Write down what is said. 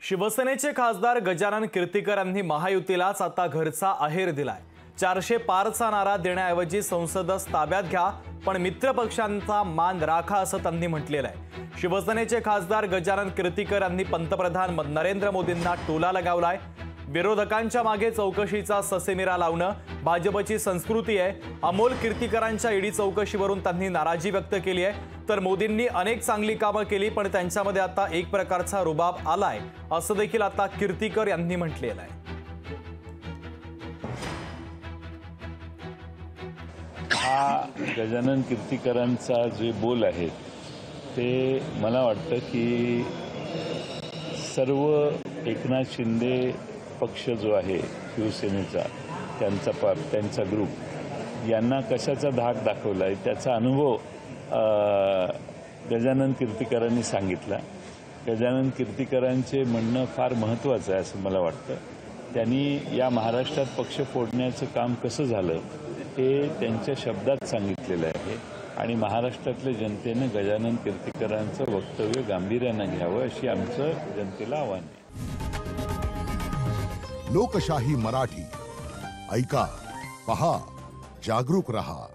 शिवसेनेचे खासदार गजानन कीर्तिकर यांनी महायुतीलाच आता घरचा आहेर दिलाय। 400 पारचा नारा देण्याऐवजी संसदच ताब्यात घ्या, पण मित्र पक्षांचा मान राखा असं त्यांनी म्हटलेलं आहे। शिवसेनेचे खासदार गजानन कीर्तिकर यांनी पंतप्रधान नरेंद्र मोदींना टोला लगावलाय। विरोधकांच्या मागे चौकशीचा ससेमिरा लावणं भाजपची संस्कृती आहे। अमोल कीर्तिकरांच्या ईडी चौकशीवरून त्यांनी नाराजी व्यक्त केली आहे। तर मोदींनी अनेक चांगली कामं केली, पण त्यांच्यामध्ये आता एक प्रकारचा रुबाब आलाय असं देखील आता कीर्तिकर यांनी म्हटलेलं आहे। हा गजानन कीर्तिकरांचा जे बोल आहे ते मला वाटतं की सर्व एकनाथ शिंदे पक्ष जो आहे शिवसेनेचा त्यांचा ग्रुप यांना कशाचा धाक दाखवला आहे त्याचा अनुभव गजानन कीर्तिकरांनी सांगितला। गजानन कीर्तिकरांचे म्हणणं फार महत्त्वाचं आहे असं मला वाटतं। त्यांनी या महाराष्ट्रात पक्ष फोडण्याचं काम कसं झालं हे त्यांच्या शब्दात सांगितलेलं आहे आणि महाराष्ट्रातल्या जनतेने गजानन कीर्तिकरांचं वक्तव्य गांभीर्यानं घ्यावं अशी आमचं जनतेला आव्हान आहे। लोकशाही मराठी ऐका, पहा, जागरूक रहा।